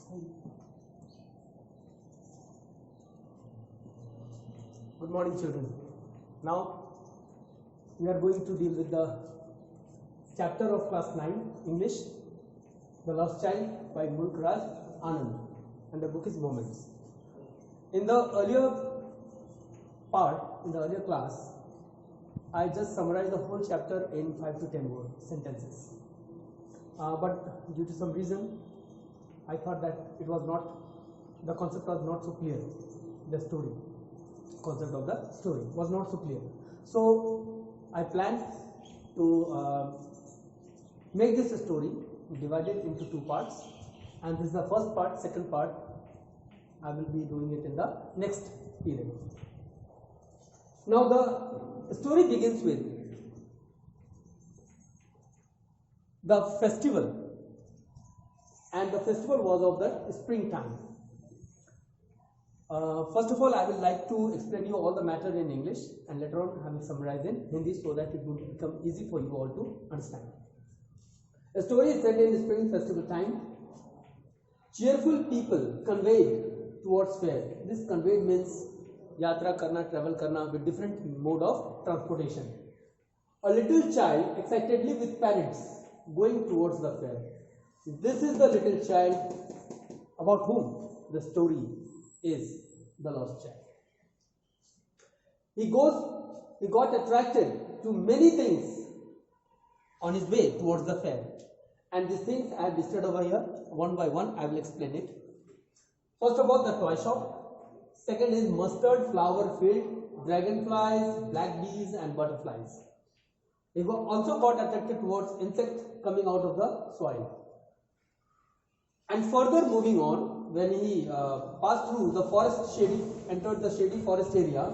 Good morning, children. Now we are going to deal with the chapter of class 9 English, The Lost Child by Mulk Raj Anand, and the book is Moments. In the earlier class, I just summarized the whole chapter in 5 to 10 sentences. But due to some reason, I thought that the concept was not so clear. The concept of the story was not so clear. So I planned to make this story divided into two parts, and this is the first part. Second part I will be doing it in the next period. Now the story begins with the festival, and the festival was of the springtime. First of all, I would like to explain you all the matter in English, and later on I will summarize in Hindi so that it will become easy for you all to understand. The story is set in spring festival time. Cheerful people conveyed towards fair. This conveyed means yatra karna, travel karna with different mode of transportation. A little child excitedly with parents going towards the fair. This is the little child about whom the story is the lost child. He got attracted to many things on his way towards the fair, and these things I have listed over here one by one. I will explain it. First of all, the toy shop. Second is mustard flower field, dragonflies, black bees and butterflies. He also got attracted towards insects coming out of the soil. And further moving on, when he passed through the entered the shady forest area,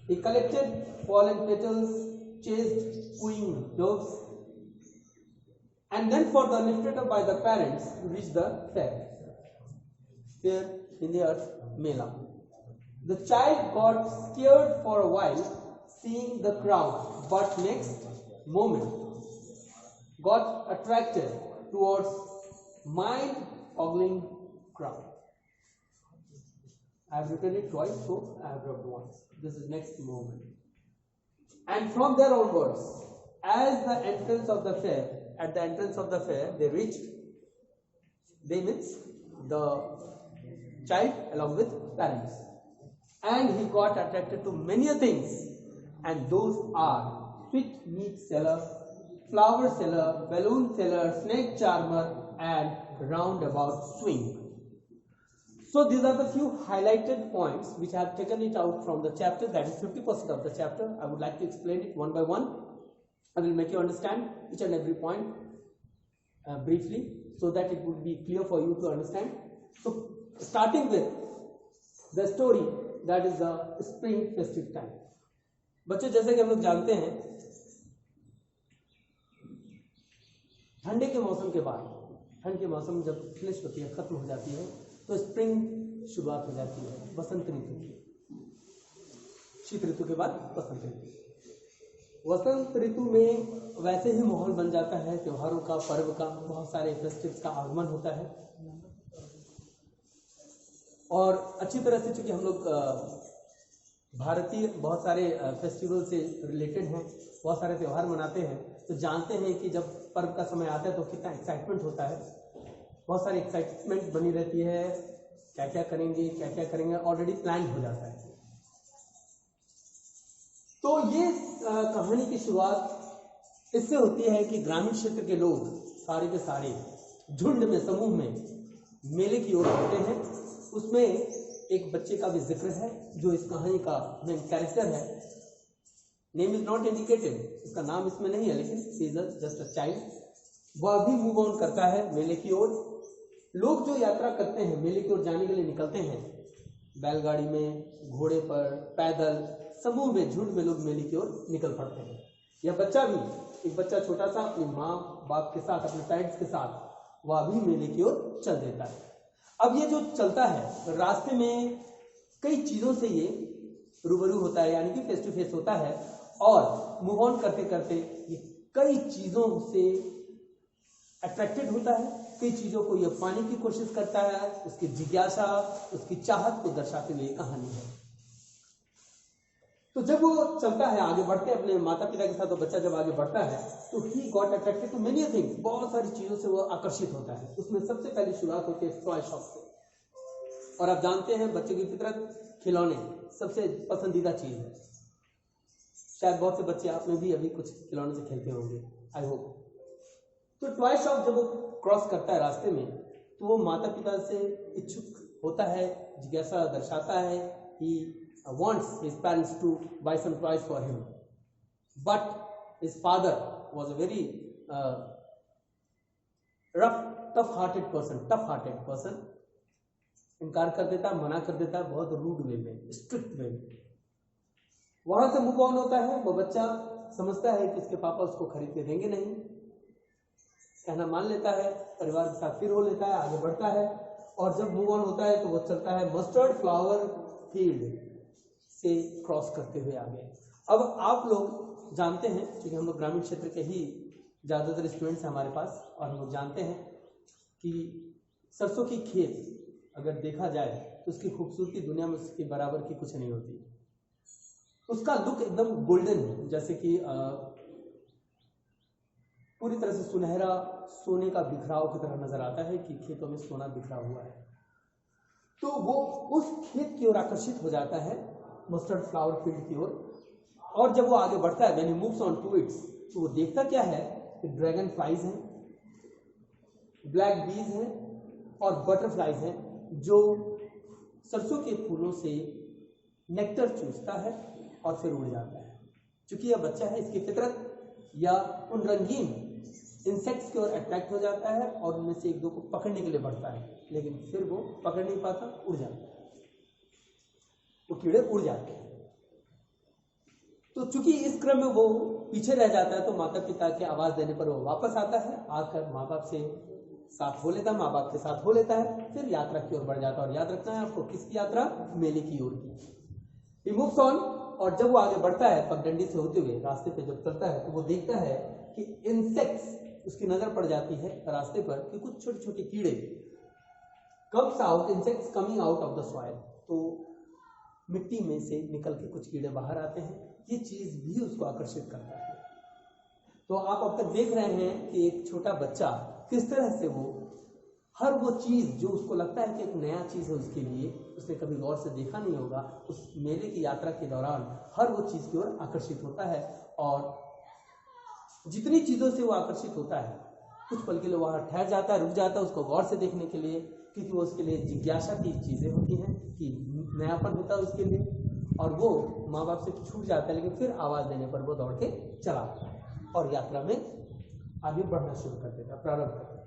he collected fallen petals, chased cooing doves, and then further lifted up by the parents reached the fair. Here in the earth Mela. The child got scared for a while seeing the crowd, but next moment got attracted towards mind-boggling crowd. I have written it twice, so I have written once. This is next moment. And from there onwards, at the entrance of the fair, they reached. They means the child along with parents. And he got attracted to many things, and those are sweet meat seller, flower seller, balloon seller, snake charmer, and roundabout swing. So these are the few highlighted points which I have taken it out from the chapter. That is 50% of the chapter. I would like to explain it one by one. I will make you understand each and every point briefly so that it would be clear for you to understand. So starting with the story, that is the spring festive time. बच्चों, जैसे कि हम लोग जानते हैं, ठंडे के मौसम के बाद, ठंड के मौसम जब फिनिश होती है, खत्म हो जाती है, तो स्प्रिंग शुरुआत हो जाती है, बसंत ऋतु की। शीत ऋतु के बाद बसंत ऋतु। वसंत ऋतु में वैसे ही माहौल बन जाता है त्योहारों का, पर्व का, बहुत सारे फेस्टिव्स का आगमन होता है, और अच्छी तरह से चूंकि हम लोग भारतीय बहुत सारे फेस्टिवल से रिलेटेड हैं, बहुत सारे त्यौहार मनाते हैं, तो जानते हैं कि जब पर्व का समय आता है तो कितना एक्साइटमेंट होता है, बहुत सारी एक्साइटमेंट बनी रहती है, क्या क्या करेंगे ऑलरेडी प्लान हो जाता है। तो ये कहानी की शुरुआत इससे होती है कि ग्रामीण क्षेत्र के लोग सारे के सारे झुंड में, समूह में मेले की ओर होते हैं। उसमें एक बच्चे का भी जिक्र है जो इस कहानी का मेन कैरेक्टर है। नेम इज नॉट इंडिकेटेड, इसका नाम इसमें नहीं है, लेकिन she is just a child. वह भी मूव ऑन करता है मेले की ओर। लोग जो यात्रा करते हैं, मेले की ओर जाने के लिए निकलते हैं, बैलगाड़ी में, घोड़े पर, पैदल, समूह में, झुंड में लोग मेले की ओर निकल पड़ते हैं। यह बच्चा भी, एक बच्चा छोटा सा अपनी माँ बाप के साथ, अपने पेरेंट्स के साथ, वह भी मेले की ओर चल देता है। अब ये जो चलता है, रास्ते में कई चीजों से ये रूबरू होता है, यानी कि फेस टू फेस होता है, और मूव ऑन करते करते ये कई चीजों से अट्रैक्टेड होता है, कई चीजों को यह पाने की कोशिश करता है, उसकी जिज्ञासा, उसकी चाहत को दर्शाते हुए कहानी है। तो जब वो चलता है, आगे बढ़ते हैं अपने माता पिता के साथ, तो बच्चा जब आगे बढ़ता है तो he got attracted to many things, बहुत सारी चीजों से वो आकर्षित होता है। उसमें सबसे पहले शुरुआत होती है टॉय शॉप से। और आप जानते हैं बच्चों की फितरत खिलौने सबसे पसंदीदा चीज है। शायद बहुत से बच्चे आप में भी अभी कुछ खिलौने से खेलते होंगे, आई होप। तो टॉय शॉप जब वो क्रॉस करता है रास्ते में, तो वो माता पिता से इच्छुक होता है, जिज्ञासा दर्शाता है, ही wants his parents to buy some toys for him, but his father was a very tough-hearted person. इनकार कर देता, मना कर देता, बहुत रूड वे में, स्ट्रिक्ट वे में। वहां से मूव ऑन होता है। वो बच्चा समझता है कि उसके पापा उसको खरीद के देंगे नहीं, कहना मान लेता है, परिवार के साथ फिर हो लेता है, आगे बढ़ता है। और जब मूव ऑन होता है तो वो चलता है मस्टर्ड फ्लावर फील्ड से क्रॉस करते हुए आगे। अब आप लोग जानते हैं, क्योंकि हम लोग ग्रामीण क्षेत्र के ही ज़्यादातर स्टूडेंट्स हैं हमारे पास, और हम लोग जानते हैं कि सरसों की खेत अगर देखा जाए तो उसकी खूबसूरती दुनिया में उसके बराबर की कुछ नहीं होती। उसका लुक एकदम गोल्डन है, जैसे कि पूरी तरह से सुनहरा सोने का बिखराव की तरह नजर आता है कि खेतों में सोना बिखरा हुआ है। तो वो उस खेत की ओर आकर्षित हो जाता है, मस्टर्ड फ्लावर फील्ड की ओर। और जब वो आगे बढ़ता है, when he moves on to its, तो वो देखता क्या है कि ड्रैगन फ्लाइज हैं, ब्लैक बीज हैं और बटरफ्लाइज हैं, जो सरसों के फूलों से नेक्टर चूसता है और फिर उड़ जाता है। क्योंकि यह बच्चा है, इसकी फितरत या उन रंगीन इंसेक्ट्स की ओर अट्रैक्ट हो जाता है और उनमें से एक दो को पकड़ने के लिए बढ़ता है, लेकिन फिर वो पकड़ नहीं पाता, उड़ जाता है, वो कीड़े उड़ जाते हैं। तो चूंकि इस क्रम में वो पीछे रह जाता है, तो माता पिता के आवाज देने पर वो वापस आता है, आकर माँ बाप से साथ हो लेता है, माँ बाप के साथ हो लेता है, फिर यात्रा की ओर बढ़ जाता है। और याद रखना है आपको, किसकी यात्रा? मेले की ओर की। He moves on, और जब वो आगे बढ़ता है पगडंडी से होते हुए रास्ते पे जब चलता है, तो वो देखता है कि इंसेक्ट्स, उसकी नजर पड़ जाती है रास्ते पर कि कुछ छोटे छोटे कीड़े, comes out, insects coming out of the soil, तो मिट्टी में से निकल के कुछ कीड़े बाहर आते हैं। ये चीज भी उसको आकर्षित करता है। तो आप अब तक देख रहे हैं कि एक छोटा बच्चा किस तरह से वो हर वो चीज जो उसको लगता है कि एक नया चीज है उसके लिए, उसने कभी गौर से देखा नहीं होगा, उस मेले की यात्रा के दौरान हर वो चीज की ओर आकर्षित होता है। और जितनी चीजों से वो आकर्षित होता है, कुछ पल के लिए वहां ठहर जाता है, रुक जाता है उसको गौर से देखने के लिए, क्योंकि वो उसके लिए जिज्ञासा की चीजें होती हैं, कि नयापन होता है उसके लिए। और वो माँ बाप से छूट जाता है, लेकिन फिर आवाज देने पर वो दौड़ के चला आता है और यात्रा में आगे बढ़ना शुरू कर देता है, प्रारंभ कर देता है।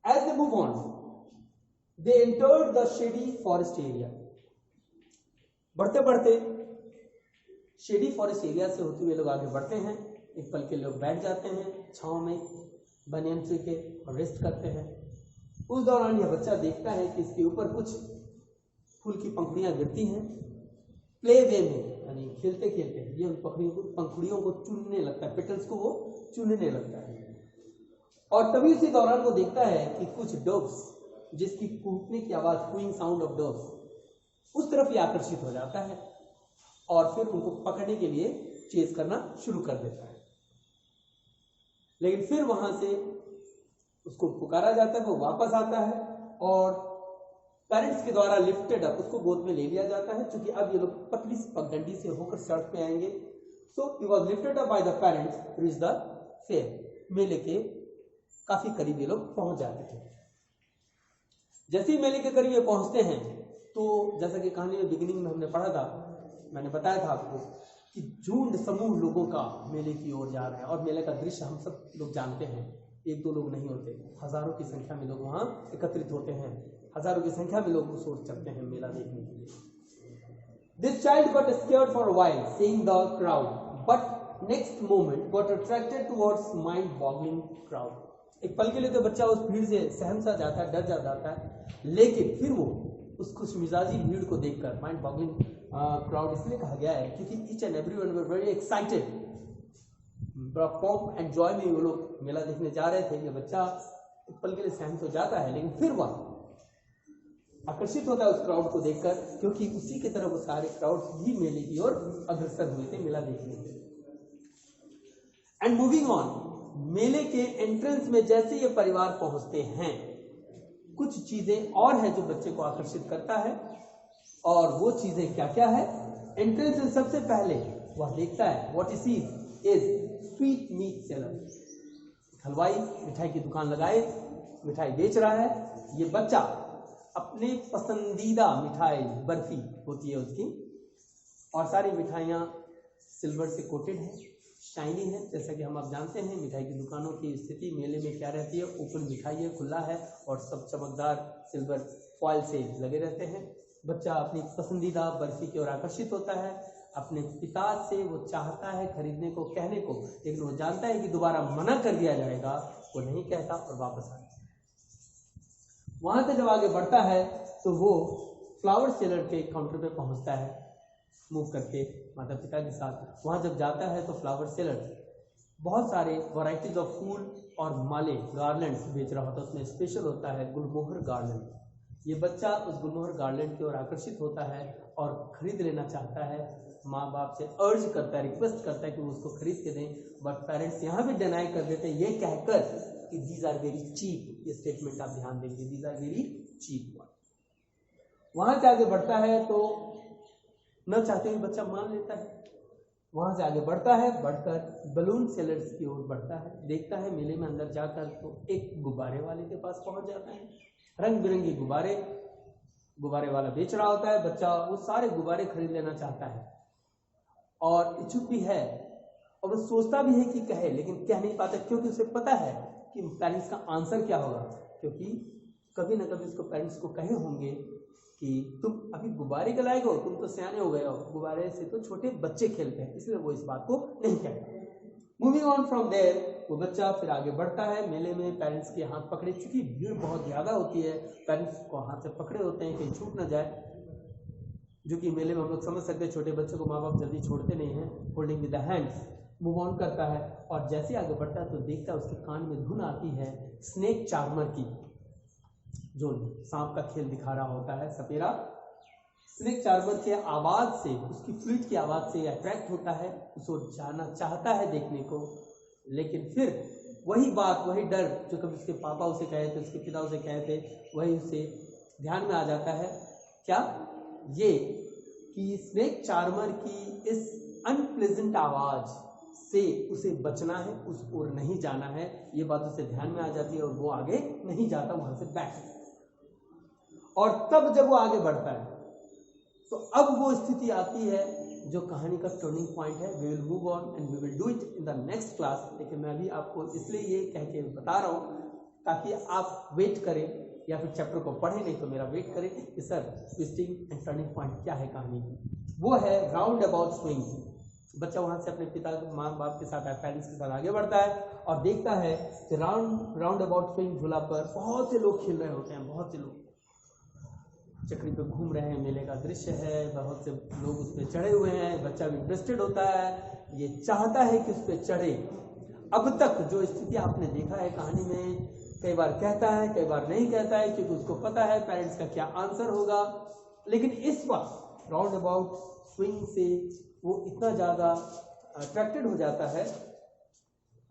As they move on, they entered the shady forest area. बढ़ते बढ़ते शेडी फॉरेस्ट एरिया से होते हुए लोग आगे बढ़ते हैं। एक पल के लोग बैठ जाते हैं छांव में बनियान ट्री के और रेस्ट करते हैं। उस दौरान यह बच्चा देखता है कि इसके ऊपर कुछ फूल की पंखुड़ियां गिरती हैं। प्ले वे में, यानी खेलते खेलते ये उन पंखुड़ियों को चुनने लगता है, पेटल्स को वो चुनने लगता है। और तभी उसी दौरान वो देखता है कि कुछ डॉग्स, जिसकी कूटने की आवाज, कूइंग साउंड ऑफ डॉग्स, उस तरफ ही आकर्षित हो जाता है और फिर उनको पकड़ने के लिए चेज करना शुरू कर देता है। लेकिन फिर वहां से उसको पुकारा जाता है, वो वापस आता है और पेरेंट्स के द्वारा लिफ्टेड अप, उसको गोद में ले लिया जाता है, क्योंकि अब ये लोग पतली पगडंडी से होकर सड़क पे आएंगे। So he was lifted up by the parents, reach the fair. मेले के काफी करीब ये लोग पहुंच जाते थे। जैसे ही मेले के करीब ये पहुंचते हैं, तो जैसा कि कहानी में बिगिनिंग में हमने पढ़ा था, मैंने बताया था आपको कि झुंड समूह लोगों का मेले की ओर जा रहे हैं। और मेले का दृश्य हम सब लोग जानते हैं, एक दो लोग नहीं होते, हजारों की संख्या में लोग वहां एकत्रित होते हैं, हजारों की संख्या में लोग उस ओर चलते हैं मेला देखने के लिए। This child got scared for a while seeing the crowd, but next moment got attracted towards mind-boggling crowd. एक पल के लिए तो बच्चा उस भीड़ से सहम सा जाता है, डर जा जाता है, लेकिन फिर वो उस खुशमिजाजी भीड़ को देखकर, माइंड बॉगलिंग क्राउड इसलिए कहा गया है क्योंकि each and everyone were very excited, बड़ा पॉप एंड जॉय में वो लोग मेला देखने जा रहे थे। ये बच्चा एक पल के लिए सहम तो जाता है, लेकिन फिर वह आकर्षित होता है उस क्राउड को देखकर, क्योंकि उसी की तरह वो सारे क्राउड भी मेले की ओर अग्रसर हुए थे मेला देखने के लिए। एंड मूविंग ऑन, मेले के एंट्रेंस में जैसे ये परिवार पहुंचते हैं, कुछ चीजें और है जो बच्चे को आकर्षित करता है, और वो चीजें क्या क्या है। एंट्रेंस में सबसे पहले वह देखता है, what he sees is sweet meat seller. हलवाई मिठाई की दुकान लगाए, मिठाई बेच रहा है। ये बच्चा अपने पसंदीदा मिठाई, बर्फी होती है उसकी, और सारी मिठाइयाँ सिल्वर से कोटेड है, शाइनी है। जैसा कि हम आप जानते हैं मिठाई की दुकानों की स्थिति मेले में क्या रहती है, ओपन मिठाई है, खुला है, और सब चमकदार सिल्वर फॉइल से लगे रहते हैं। बच्चा अपनी पसंदीदा बर्फी की ओर आकर्षित होता है। अपने पिता से वो चाहता है खरीदने को, कहने को, लेकिन वो जानता है कि दोबारा मना कर दिया जाएगा, वो नहीं कहता और वापस आता है। वहां से जब आगे बढ़ता है तो वो फ्लावर सेलर के काउंटर पे पहुंचता है, मूव करके माता पिता के साथ। वहां जब जाता है तो फ्लावर सेलर बहुत सारे वैरायटीज ऑफ फूल और माले, गार्लैंड्स बेच रहा होता है। उसमें स्पेशल होता है गुलमोहर गार्लैंड। ये बच्चा उस गुलमोहर गार्लैंड की ओर आकर्षित होता है और खरीद लेना चाहता है। माँ बाप से अर्ज करता है, रिक्वेस्ट करता है कि वो उसको खरीद के दें, बट पेरेंट्स यहाँ भी डिनाई कर देते हैं, ये कहकर कि दीज आर वेरी चीप। ये स्टेटमेंट आप ध्यान देंगे, दीज आर वेरी चीप। वहां से आगे बढ़ता है तो न चाहते हुए बच्चा मान लेता है। वहां से आगे बढ़ता है, बढ़कर बलून सेलर्स की ओर बढ़ता है। देखता है मेले में अंदर जाकर तो एक गुब्बारे वाले के पास पहुंच जाता है। रंग बिरंगे गुब्बारे, गुब्बारे वाला बेच रहा होता है। बच्चा वो सारे गुब्बारे खरीद लेना चाहता है और इच्छुक भी है, और वो सोचता भी है कि कहे, लेकिन कह नहीं पाता, क्योंकि उसे पता है कि पेरेंट्स का आंसर क्या होगा। क्योंकि कभी ना कभी उसको पेरेंट्स को कहे होंगे कि तुम अभी गुब्बारे के लायक हो, तुम तो सियाने हो गए हो, गुब्बारे से तो छोटे बच्चे खेलते हैं, इसलिए वो इस बात को नहीं कहता। मूविंग ऑन फ्रॉम देयर, वो बच्चा फिर आगे बढ़ता है। मेले में पेरेंट्स के हाथ पकड़े, चूंकि भीड़ बहुत ज्यादा होती है, पेरेंट्स को हाथ से पकड़े होते हैं कहीं छूट ना जाए, जो कि मेले में हम लोग समझ सकते हैं छोटे बच्चों को माँ बाप जल्दी छोड़ते नहीं हैं, holding with the hands. Move on करता है और जैसे आगे बढ़ता है तो देखता है उसके कान में धुन आती है स्नेक चार्मर की, जो सांप का खेल दिखा रहा होता है सपेरा। स्नेक चार्मर के आवाज से, उसकी फ्लूट की आवाज से अट्रैक्ट होता है, उसको जाना चाहता है देखने को, लेकिन फिर वही बात, वही डर जो कभी उसके पापा उसे कहे थे, उसके पिता उसे कहे थे, वही उसे ध्यान में आ जाता है। क्या? ये कि स्नेक चार्मर की इस अनप्लेजेंट आवाज से उसे बचना है, उस ओर नहीं जाना है। ये बात उसे ध्यान में आ जाती है और वो आगे नहीं जाता, वहां से बैठ। और तब जब वो आगे बढ़ता है तो अब वो स्थिति आती है जो कहानी का टर्निंग पॉइंट है। We will move on and we will do it in the next class. लेकिन मैं अभी आपको इसलिए ये कह के बता रहा हूँ ताकि आप वेट करें या फिर चैप्टर को पढ़ें, नहीं तो मेरा वेट करें कि sir twisting and turning point क्या है कहानी की। वो है राउंड अबाउट स्विंग। बच्चा वहां से अपने पिता, माँ बाप के साथ, पेरेंट्स के साथ आगे बढ़ता है और देखता है कि राउंड अबाउट स्विंग झूला पर बहुत से लोग खेल रहे होते हैं, बहुत से लोग चक्री पे घूम रहे हैं, मेले का दृश्य है, बहुत से लोग उस पर चढ़े हुए हैं। बच्चा भी इंटरेस्टेड होता है, ये चाहता है कि उस पर चढ़े। अब तक जो स्थिति आपने देखा है कहानी में, कई बार कहता है, कई बार नहीं कहता है, क्योंकि उसको पता है पेरेंट्स का क्या आंसर होगा। लेकिन इस वक्त राउंड अबाउट स्विंग से वो इतना ज्यादा अट्रैक्टेड हो जाता है,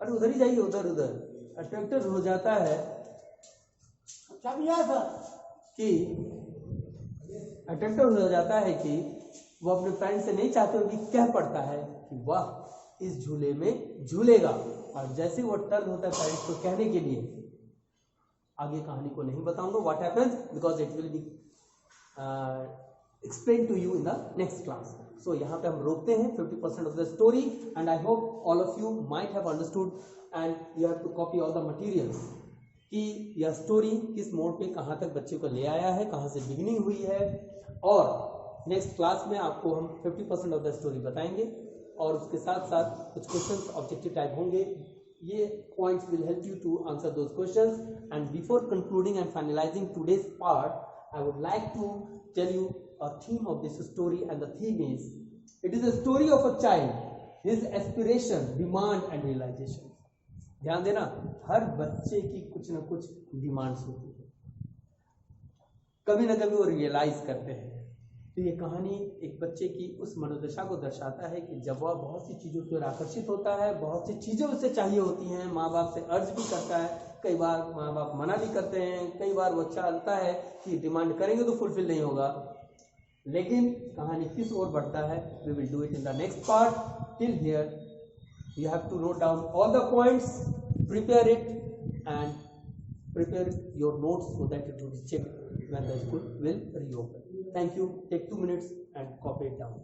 अरे उधर ही जाइए, उधर अट्रैक्टेड हो जाता है कि वो अपने फ्रेंड से नहीं चाहते हुए कह पड़ता है कि वाह इस झूले में झूलेगा। और जैसे वो टर्न होता है पेरेंट्स को कहने के लिए, आगे कहानी को नहीं बताऊंगा what happens, because it will be explain to you in the next class. So यहाँ पे हम रोकते हैं 50% of the story, and I hope all of you might have understood and you have to copy all the materials कि यह story किस mode पे कहाँ तक बच्चे को ले आया है, कहाँ से बिगिनिंग हुई है। और नेक्स्ट क्लास में आपको हम 50% ऑफ द स्टोरी बताएंगे और उसके साथ साथ कुछ क्वेश्चंस ऑब्जेक्टिव टाइप होंगे। ये points will help you to answer those questions. And before concluding and finalising today's part, I would like to tell you a theme of this story, and the theme is, it is a story of a child, his aspiration, demand and realization. ध्यान देना, हर बच्चे की कुछ ना कुछ demands होती है, कभी ना कभी वो रियलाइज करते हैं। तो ये कहानी एक बच्चे की उस मनोदशा को दर्शाता है कि जब वह बहुत सी चीज़ों की ओर आकर्षित होता है, बहुत सी चीज़ें उसे चाहिए होती हैं, माँ बाप से अर्ज भी करता है, कई बार माँ बाप मना भी करते हैं, कई बार वो चाहता है कि डिमांड करेंगे तो फुलफिल नहीं होगा, लेकिन कहानी किस ओर बढ़ता है, we will do it in the next part. Till here you have to note down all the points, prepare it and prepare your notes so that it will be checked when the school will reopen. Thank you. Take 2 minutes and copy it down.